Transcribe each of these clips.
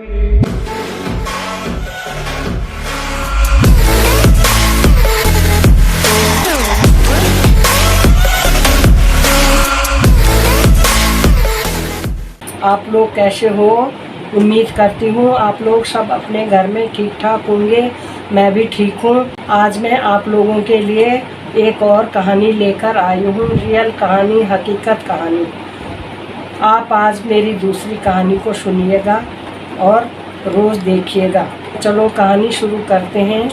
आप लोग कैसे हो? उम्मीद करती हूँ आप लोग सब अपने घर में ठीक ठाक होंगे। मैं भी ठीक हूँ। आज मैं आप लोगों के लिए एक और कहानी लेकर आई हूँ, रियल कहानी, हकीकत कहानी। आप आज मेरी दूसरी कहानी को सुनिएगा और रोज़ देखिएगा। चलो कहानी शुरू करते हैं।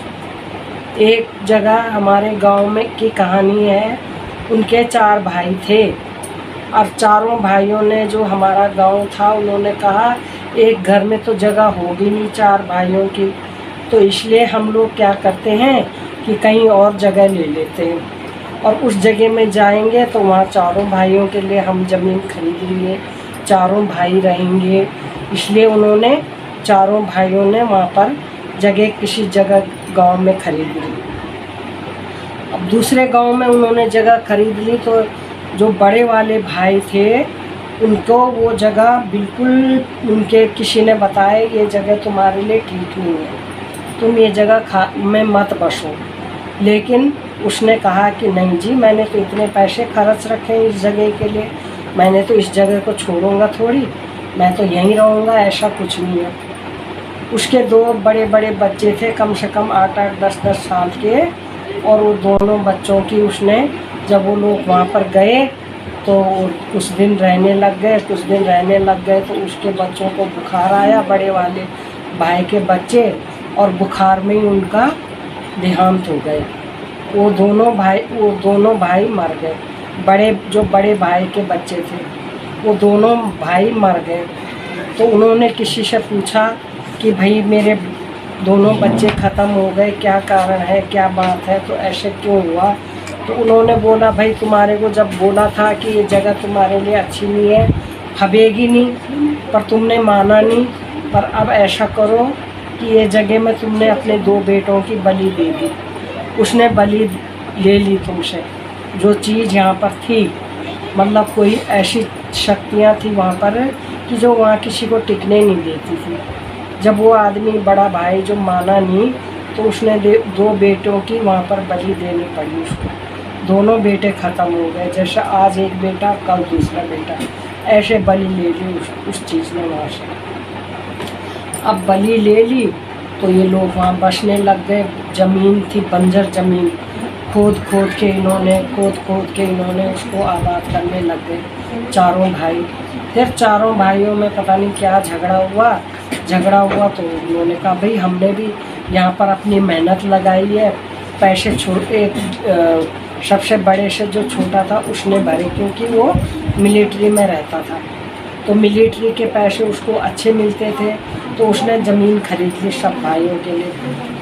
एक जगह हमारे गांव में की कहानी है। उनके 4 भाई थे और चारों भाइयों ने, जो हमारा गांव था, उन्होंने कहा एक घर में तो जगह होगी नहीं 4 भाइयों की, तो इसलिए हम लोग क्या करते हैं कि कहीं और जगह ले लेते हैं और उस जगह में जाएंगे तो वहाँ चारों भाइयों के लिए हम ज़मीन खरीदेंगे, चारों भाई रहेंगे। इसलिए उन्होंने, चारों भाइयों ने वहाँ पर जगह, किसी जगह गांव में खरीद ली। अब दूसरे गांव में उन्होंने जगह खरीद ली तो जो बड़े वाले भाई थे उनको वो जगह बिल्कुल, उनके किसी ने बताया ये जगह तुम्हारे लिए ठीक नहीं है, तुम ये जगह में मत बसो। लेकिन उसने कहा कि नहीं जी, मैंने तो इतने पैसे खर्च रखे हैं इस जगह के लिए, मैंने तो इस जगह को छोड़ूंगा थोड़ी, मैं तो यहीं रहूँगा, ऐसा कुछ नहीं है। उसके 2 बड़े बड़े बच्चे थे, कम से कम 8-8, 10-10 साल के, और वो दोनों बच्चों की उसने, जब वो लोग वहाँ पर गए तो कुछ दिन रहने लग गए तो उसके बच्चों को बुखार आया, बड़े वाले भाई के बच्चे, और बुखार में ही उनका देहांत हो गए। वो दोनों भाई मर गए। जो बड़े भाई के बच्चे थे वो दोनों भाई मर गए। तो उन्होंने किसी से पूछा कि भाई मेरे दोनों बच्चे ख़त्म हो गए, क्या कारण है, क्या बात है, तो ऐसे क्यों हुआ? तो उन्होंने बोला भाई तुम्हारे को जब बोला था कि ये जगह तुम्हारे लिए अच्छी नहीं है, हबेगी नहीं, पर तुमने माना नहीं। पर अब ऐसा करो कि ये जगह में तुमने अपने 2 बेटों की बलि दे दी। उसने बलि ले ली तुमसे। जो चीज़ यहाँ पर थी, मतलब कोई ऐसी शक्तियाँ थी वहाँ पर कि जो वहाँ किसी को टिकने नहीं देती थी। जब वो आदमी, बड़ा भाई, जो माना नहीं, तो उसने 2 बेटों की वहाँ पर बलि देनी पड़ी उसको। दोनों बेटे ख़त्म हो गए, जैसे आज एक बेटा कल दूसरा बेटा, ऐसे बलि ले ली उस चीज़ ने वहाँ से। अब बलि ले ली तो ये लोग वहाँ बसने लग गए। ज़मीन थी बंजर ज़मीन, खोद खोद के इन्होंने उसको आबाद करने लग गए चारों भाई। फिर चारों भाइयों में पता नहीं क्या झगड़ा हुआ तो उन्होंने कहा भाई हमने भी यहाँ पर अपनी मेहनत लगाई है, पैसे सबसे बड़े से जो छोटा था उसने भरे, क्योंकि वो मिलिट्री में रहता था, तो मिलिट्री के पैसे उसको अच्छे मिलते थे। तो उसने ज़मीन खरीद ली सब भाइयों के लिए।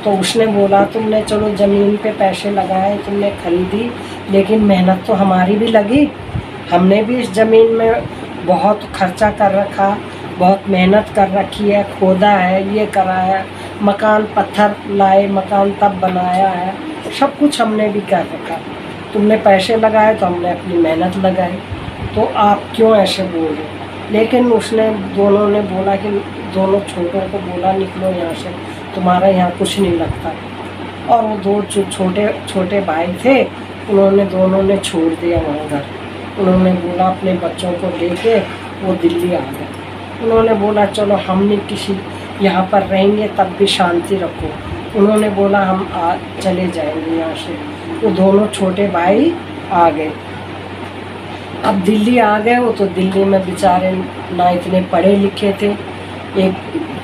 तो उसने बोला तुमने चलो ज़मीन पे पैसे लगाए, तुमने खरीदी, लेकिन मेहनत तो हमारी भी लगी, हमने भी इस ज़मीन में बहुत खर्चा कर रखा, बहुत मेहनत कर रखी है, खोदा है, ये करा है, मकान पत्थर लाए, मकान तब बनाया है, सब कुछ हमने भी कर रखा। तुमने पैसे लगाए तो हमने अपनी मेहनत लगाई, तो आप क्यों ऐसे बोल रहे? लेकिन दोनों ने बोला कि, दोनों छोटों को बोला निकलो यहाँ से, तुम्हारा यहाँ कुछ नहीं लगता। और वो 2 जो छोटे भाई थे, दोनों ने छोड़ दिया वहाँ घर। उन्होंने बोला अपने बच्चों को लेके वो दिल्ली आ गए। उन्होंने बोला चलो हम नहीं किसी यहाँ पर रहेंगे, तब भी शांति रखो। उन्होंने बोला हम चले जाएंगे यहाँ से। वो दोनों छोटे भाई आ गए। अब दिल्ली आ गए वो, तो दिल्ली में बेचारे ना इतने पढ़े लिखे थे। एक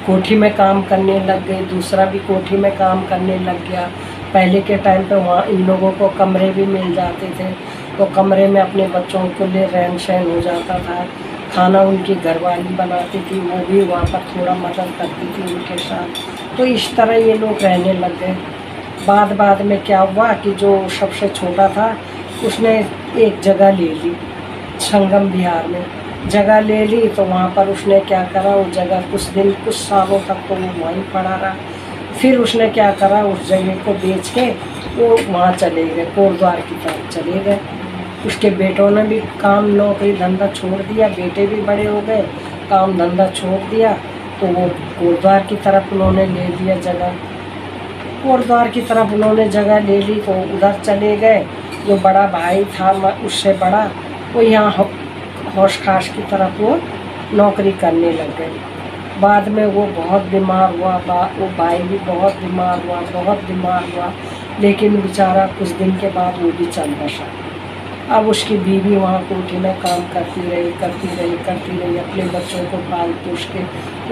कोठी में काम करने लग गए, दूसरा भी कोठी में काम करने लग गया। पहले के टाइम पे वहाँ इन लोगों को कमरे भी मिल जाते थे, तो कमरे में अपने बच्चों को लिए रहन सहन हो जाता था। खाना उनकी घरवाली बनाती थी, वो भी वहाँ पर थोड़ा मदद करती थी उनके साथ। तो इस तरह ये लोग रहने लग गए। बाद में क्या हुआ कि जो सबसे छोटा था उसने एक जगह ले ली, संगम बिहार में जगह ले ली। तो वहाँ पर उसने क्या करा, वो जगह कुछ सालों तक तो वो वहीं पड़ा रहा। फिर उसने क्या करा, उस जगह को बेच के वो वहाँ चले गए, कोटद्वार की तरफ चले गए। उसके बेटों ने भी काम नौकरी धंधा छोड़ दिया, बेटे भी बड़े हो गए, काम धंधा छोड़ दिया तो वो कोटद्वार की तरफ उन्होंने ले लिया जगह। कोटद्वार की तरफ उन्होंने जगह ले ली तो उधर चले गए। जो बड़ा भाई था उससे बड़ा, वो यहाँ होश खास की तरफ वो नौकरी करने लग गए। बाद में वो बहुत बीमार हुआ, वो भाई भी बहुत बीमार हुआ, लेकिन बेचारा कुछ दिन के बाद वो भी चल बसा। अब उसकी बीवी वहाँ कोठी में काम करती रही, अपने बच्चों को पाल पोस के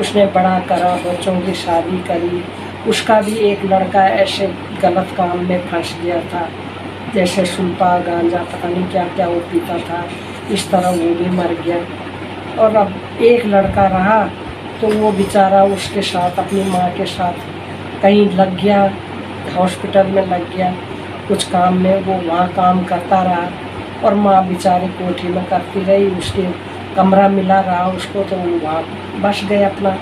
उसने बड़ा करा, बच्चों की शादी करी। उसका भी एक लड़का ऐसे गलत काम में फंस गया था, जैसे सुल्पा गांजा पता नहीं क्या क्या वो पीता था, इस तरह वो भी मर गया। और अब एक लड़का रहा तो वो बेचारा उसके साथ अपनी माँ के साथ कहीं लग गया, हॉस्पिटल में लग गया कुछ काम में, वो वहाँ काम करता रहा और माँ बेचारी कोठी में करती रही। उसके कमरा मिला रहा उसको तो वो वहाँ बस गए अपना।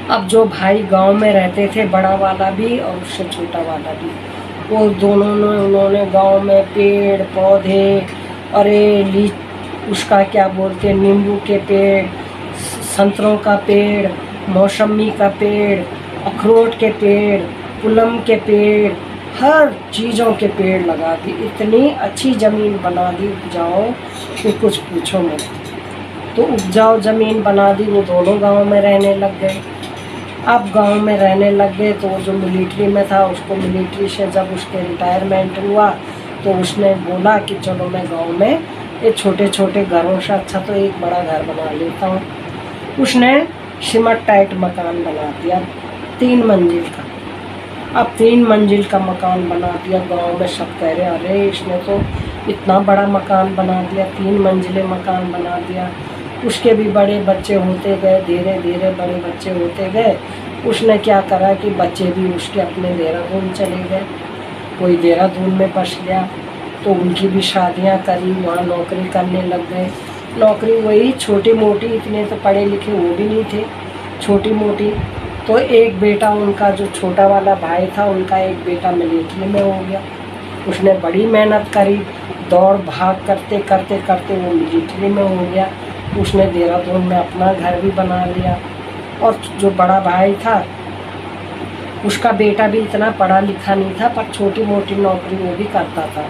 अब जो भाई गांव में रहते थे, बड़ा वाला भी और उससे छोटा वाला भी, वो दोनों ने उन्होंने गांव में पेड़ पौधे, अरे उसका क्या बोलते हैं, नींबू के पेड़, संतरों का पेड़, मौसमी का पेड़, अखरोट के पेड़, पुलम के पेड़, हर चीज़ों के पेड़ लगा दी। इतनी अच्छी ज़मीन बना दी उपजाऊ कि कुछ पूछो मत। तो उपजाऊ ज़मीन बना दी, वो दोनों गांव में रहने लग गए। अब गांव में रहने लग गए तो जो मिलिट्री में था उसको, मिलिट्री से जब उसके रिटायरमेंट हुआ तो उसने बोला कि चलो मैं गांव में ये छोटे छोटे घरों से अच्छा तो एक बड़ा घर बना लेता हूँ। उसने सिमट टाइट मकान बना दिया 3 मंजिल का। अब 3 मंजिल का मकान बना दिया। गांव में सब कह रहे अरे इसने तो इतना बड़ा मकान बना दिया, 3 मंजिले मकान बना दिया। उसके भी बड़े बच्चे होते गए, धीरे धीरे बड़े बच्चे होते गए। उसने क्या करा कि बच्चे भी उसके अपने देहरादून चले गए, कोई देहरादून में बस गया, तो उनकी भी शादियां करी, वहाँ नौकरी करने लग गए। नौकरी वही छोटी मोटी, इतने तो पढ़े लिखे वो भी नहीं थे, छोटी मोटी। तो एक बेटा उनका जो छोटा वाला भाई था, उनका एक बेटा मिलिट्री में हो गया। उसने बड़ी मेहनत करी, दौड़ भाग करते करते करते वो मिलिट्री में हो गया। उसने देहरादून में अपना घर भी बना लिया। और जो बड़ा भाई था उसका बेटा भी इतना पढ़ा लिखा नहीं था, पर छोटी मोटी नौकरी वो भी करता था।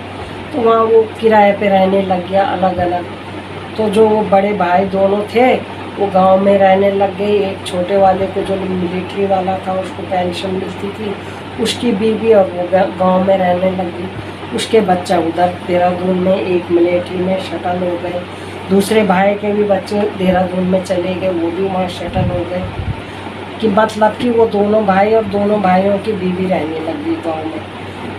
तो वहाँ वो किराए पे रहने लग गया अलग अलग। तो जो वो बड़े भाई दोनों थे वो गांव में रहने लग गए। एक छोटे वाले को जो मिलिट्री वाला था उसको पेंशन मिलती थी, उसकी बीवी, और वो गांव में रहने लग गई। उसके बच्चा उधर देहरादून में एक मिलिट्री में शटल हो गए। दूसरे भाई के भी बच्चे देहरादून में चले गए, वो भी वहाँ शटल हो गए। कि मतलब कि वो दोनों भाई और दोनों भाइयों की बीवी रहने लगी गांव में।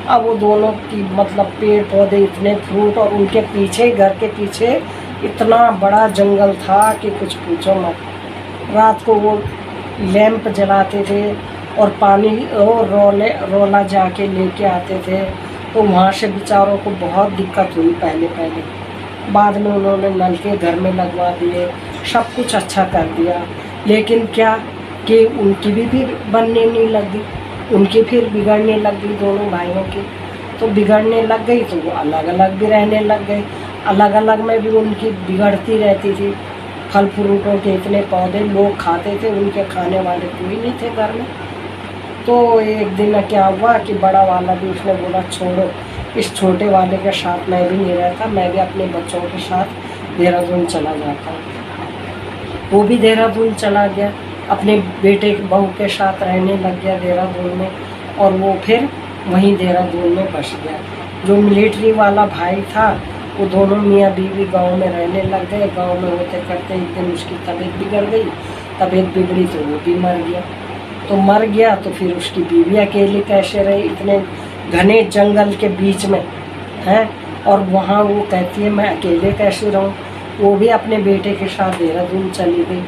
अब वो दोनों की मतलब पेड़ पौधे इतने, फ्रूट, और उनके पीछे, घर के पीछे इतना बड़ा जंगल था कि कुछ पूछो मत। रात को वो लैंप जलाते थे और पानी और रोला जाके लेके आते थे। तो वहाँ से बेचारों को बहुत दिक्कत हुई पहले पहले। बाद में उन्होंने नल के घर में लगवा दिए, सब कुछ अच्छा कर दिया। लेकिन क्या कि उनकी भी फिर बनने नहीं लगी, उनकी फिर बिगड़ने लग गई दोनों भाइयों की। तो बिगड़ने लग गई तो वो अलग अलग भी रहने लग गए। अलग अलग में भी उनकी बिगड़ती रहती थी। फल फ्रूटों के इतने पौधे लोग खाते थे, उनके खाने वाले कोई नहीं थे घर में। तो एक दिन क्या हुआ कि बड़ा वाला भी, उसने बोला छोड़ो, इस छोटे वाले के साथ मैं भी नहीं रहता, मैं भी अपने बच्चों के साथ देहरादून चला जाता हूँ। वो भी देहरादून चला गया, अपने बेटे बहू के साथ रहने लग गया देहरादून में। और वो फिर वहीं देहरादून में बस गया। जो मिलिट्री वाला भाई था वो दोनों मियाँ बीवी गांव में रहने लग गए। गांव में होते करते एक दिन उसकी तबीयत बिगड़ गई। तबीयत बिगड़ी तो वो भी मर गया। तो मर गया तो फिर उसकी बीवी अकेली कैसे रही इतने घने जंगल के बीच में, हैं? और वहाँ वो कहती है मैं अकेले कैसे रहूँ। वो भी अपने बेटे के साथ देहरादून चली गई।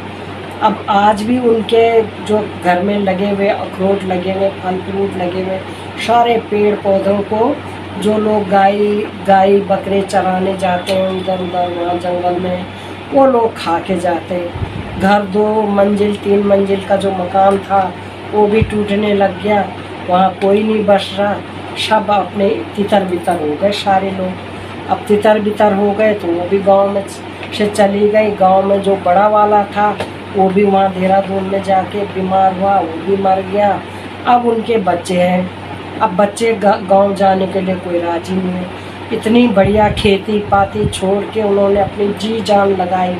अब आज भी उनके जो घर में लगे हुए अखरोट लगे हुए, फल फ्रूट लगे हुए, सारे पेड़ पौधों को जो लोग गाय बकरे चराने जाते हैं इधर उधर वहाँ जंगल में, वो लोग खा के जाते हैं। घर 2 मंजिल 3 मंजिल का जो मकान था वो भी टूटने लग गया, वहाँ कोई नहीं बस रहा। सब अपने तितर बितर हो गए सारे लोग। अब तितर बितर हो गए तो वो भी गांव में से चली गई। गांव में जो बड़ा वाला था वो भी वहाँ देहरादून में जाके बीमार हुआ, वो भी मर गया। अब उनके बच्चे हैं, अब बच्चे गांव जाने के लिए कोई राजी नहीं है। इतनी बढ़िया खेती पाती छोड़ के उन्होंने अपनी जी जान लगाई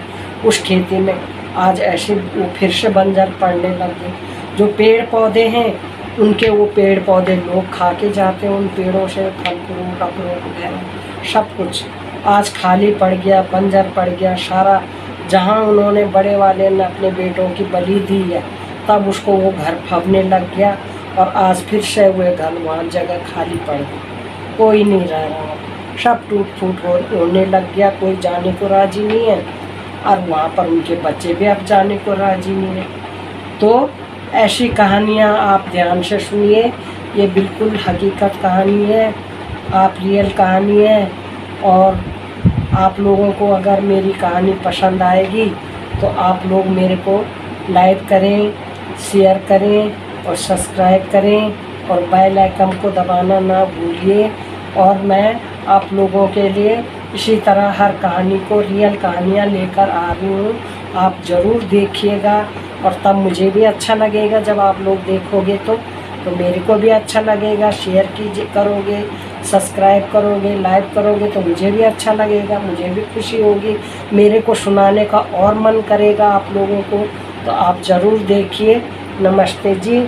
उस खेती में, आज ऐसे वो फिर से बंजर पड़ने लग गए। जो पेड़ पौधे हैं उनके वो पेड़ पौधे लोग खा के जाते हैं, उन पेड़ों से फल फ्रूट अखरोट वगैरह सब कुछ आज खाली पड़ गया, बंजर पड़ गया सारा। जहाँ उन्होंने बड़े वाले ने अपने बेटों की बलि दी है, तब उसको वो घर फबने लग गया और आज फिर से वो घर वहाँ जगह खाली पड़ गई, कोई नहीं रह रहा, सब टूट फूट होने लग गया, कोई जाने को राजी नहीं है और वहाँ पर उनके बच्चे भी अब जाने को राजी नहीं है। तो ऐसी कहानियाँ आप ध्यान से सुनिए, ये बिल्कुल हकीकत कहानी है, आप रियल कहानी है। और आप लोगों को अगर मेरी कहानी पसंद आएगी तो आप लोग मेरे को लाइक करें, शेयर करें और सब्सक्राइब करें और बेल आइकन को दबाना ना भूलिए। और मैं आप लोगों के लिए इसी तरह हर कहानी को रियल कहानियाँ लेकर आ रही हूँ, आप ज़रूर देखिएगा। और तब मुझे भी अच्छा लगेगा, जब आप लोग देखोगे तो मेरे को भी अच्छा लगेगा। शेयर कीजिए, करोगे, सब्सक्राइब करोगे, लाइक करोगे तो मुझे भी अच्छा लगेगा, मुझे भी खुशी होगी, मेरे को सुनाने का और मन करेगा आप लोगों को। तो आप ज़रूर देखिए। नमस्ते जी।